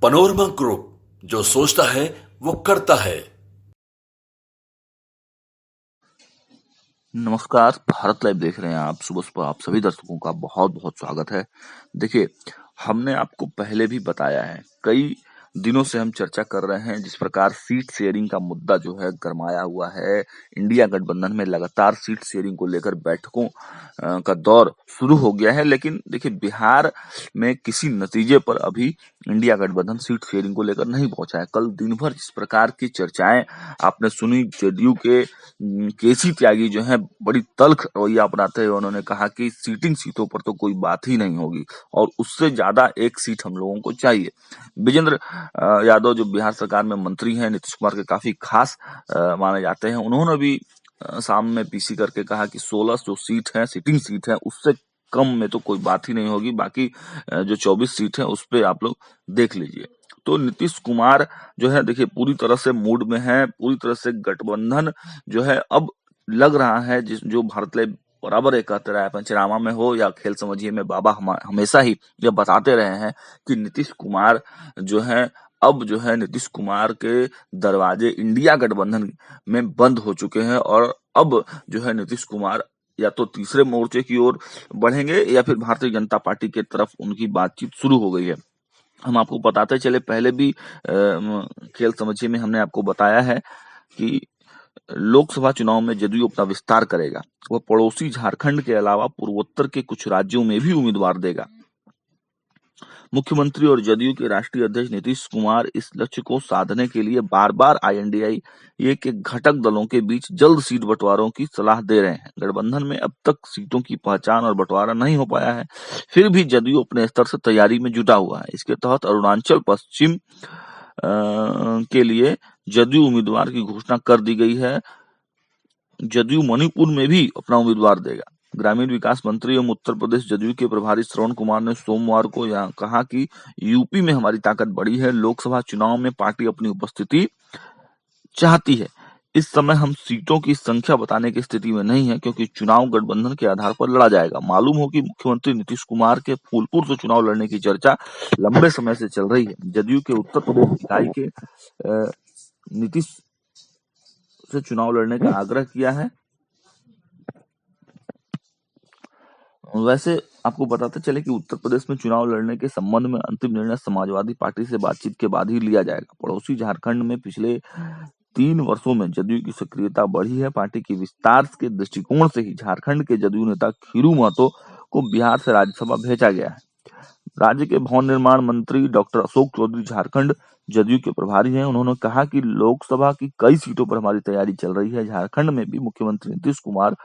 Panorama group, जो सोचता है वो करता है। नमस्कार, भारत लाइव देख रहे हैं आप। सुबह सुबह आप सभी दर्शकों का बहुत बहुत स्वागत है। देखिए, हमने आपको पहले भी बताया है, कई दिनों से हम चर्चा कर रहे हैं जिस प्रकार सीट शेयरिंग का मुद्दा जो है गरमाया हुआ है। इंडिया गठबंधन में लगातार सीट शेयरिंग को लेकर बैठकों का दौर शुरू हो गया है, लेकिन देखिए बिहार में किसी नतीजे पर अभी इंडिया गठबंधन सीट शेयरिंग को लेकर नहीं पहुंचा है। कल दिन भर जिस प्रकार की चर्चाएं आपने सुनी, जेडीयू के केसी त्यागी जो है बड़ी तल्ख रवैया अपनाते हुए उन्होंने कहा कि सीटिंग सीटों पर तो कोई बात ही नहीं होगी और उससे ज्यादा एक सीट हम लोगों को चाहिए। विजेंद्र यादव जो बिहार सरकार में मंत्री हैं, नीतीश कुमार के काफी खास माने जाते हैं, उन्होंने भी शाम में पीसी करके कहा कि 16 जो सीट है, सीटिंग सीट है, उससे कम में तो कोई बात ही नहीं होगी। बाकी जो 24 सीट है उस पे आप लोग देख लीजिए। तो नीतीश कुमार जो है देखिए पूरी तरह से मूड में है, पूरी तरह से गठबंधन जो है अब लग रहा है जिस जो भारत लाइव बराबर एक कहते रहा है, पंचनामा में हो या खेल समझिए में, बाबा हमेशा ही ये बताते रहे हैं कि नीतीश कुमार जो है अब जो है नीतीश कुमार के दरवाजे इंडिया गठबंधन में बंद हो चुके हैं और अब जो है नीतीश कुमार या तो तीसरे मोर्चे की ओर बढ़ेंगे या फिर भारतीय जनता पार्टी के तरफ उनकी बातचीत शुरू हो गई है। हम आपको बताते चले, पहले भी खेल समझिए में हमने आपको बताया है कि लोकसभा चुनाव में जदयू अपना विस्तार करेगा। वह पड़ोसी झारखंड के अलावा पूर्वोत्तर के कुछ राज्यों में भी उम्मीदवार देगा। मुख्यमंत्री और जदयू के राष्ट्रीय अध्यक्ष नीतीश कुमार इस लक्ष्य को साधने के लिए बार बार INDIA के घटक दलों के बीच जल्द सीट बंटवारों की सलाह दे रहे हैं। गठबंधन में अब तक सीटों की पहचान और बंटवारा नहीं हो पाया है, फिर भी जदयू अपने स्तर से तैयारी में जुटा हुआ है। इसके तहत अरुणाचल पश्चिम के लिए जदयू उम्मीदवार की घोषणा कर दी गई है। जदयू मणिपुर में भी अपना उम्मीदवार देगा। ग्रामीण विकास मंत्री एवं उत्तर प्रदेश जदयू के प्रभारी श्रवण कुमार ने सोमवार को यहाँ कहा कि यूपी में हमारी ताकत बढ़ी है। लोकसभा चुनाव में पार्टी अपनी उपस्थिति चाहती है। इस समय हम सीटों की संख्या बताने की स्थिति में नहीं है क्योंकि चुनाव गठबंधन के आधार पर लड़ा जाएगा। मालूम हो कि मुख्यमंत्री नीतीश कुमार के फूलपुर से चुनाव लड़ने की चर्चा लंबे समय से चल रही है। जदयू के उत्तर प्रदेश इकाई के नीतीश से चुनाव लड़ने का आग्रह किया है। वैसे आपको बताते चले कि उत्तर प्रदेश में चुनाव लड़ने के संबंध में अंतिम निर्णय समाजवादी पार्टी से बातचीत के बाद ही लिया जाएगा। पड़ोसी झारखंड में पिछले 3 वर्षों में जदयू की सक्रियता बढ़ी है। पार्टी के विस्तार के दृष्टिकोण से ही झारखंड के जदयू नेता खीरू महतो को बिहार से राज्यसभा भेजा गया है। राज्य के भवन निर्माण मंत्री डॉक्टर अशोक चौधरी झारखंड जदयू के प्रभारी हैं। उन्होंने कहा कि लोकसभा की कई सीटों पर हमारी तैयारी चल रही है। झारखंड में भी मुख्यमंत्री नीतीश कुमार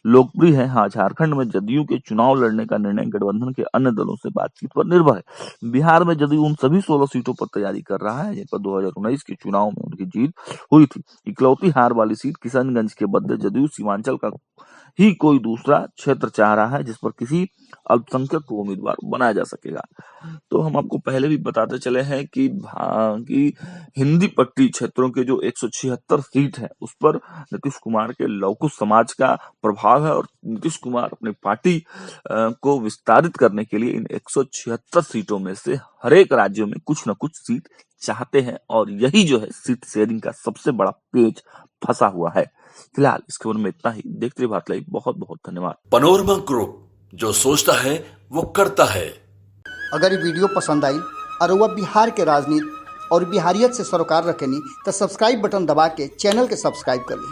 लोकप्रिय है। हाँ, झारखंड में जदयू के चुनाव लड़ने का निर्णय गठबंधन के अन्य दलों से बातचीत पर निर्भर है। बिहार में जदयू उन सभी 16 सीटों पर तैयारी कर रहा है जिन पर 2019 के चुनाव में उनकी जीत हुई थी। इकलौती हार वाली सीट किशनगंज के बदले जदयू सीमांचल का ही कोई दूसरा क्षेत्र चाह रहा है जिस पर किसी अल्पसंख्यक को उम्मीदवार बनाया जा सकेगा। तो हम आपको पहले भी बताते चले हैं कि हिंदी पट्टी क्षेत्रों के जो 176 सीट है उस पर नीतीश कुमार के लौकुश समाज का प्रभाव है और नीतीश कुमार अपनी पार्टी को विस्तारित करने के लिए इन 176 सीटों में से हर एक राज्यों में कुछ न कुछ सीट चाहते हैं और यही जो है सीट शेयरिंग का सबसे बड़ा पेच फंसा हुआ है। फिलहाल इसके बारे में इतना ही। देखते रहिए भारत लाइव। बहुत बहुत धन्यवाद। पनोरमा ग्रुप, जो सोचता है वो करता है। अगर ये वीडियो पसंद आई और वह बिहार के राजनीति और बिहारियत से सरोकार रखेनी तो सब्सक्राइब बटन दबा के चैनल के सब्सक्राइब कर ली।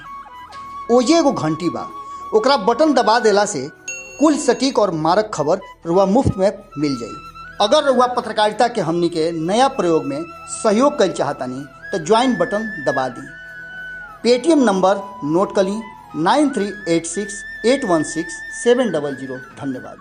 ओजे एगो घंटी बा, ओकरा बटन दबा देला से कुल सटीक और मारक खबर रुआ मुफ्त में मिल जाई। अगर रुआ पत्रकारिता के हमनी के नया प्रयोग में सहयोग कर चाहतानी तो ज्वाइन बटन दबा दी। पेटीएम नंबर नोट कर ली 9386816700। धन्यवाद।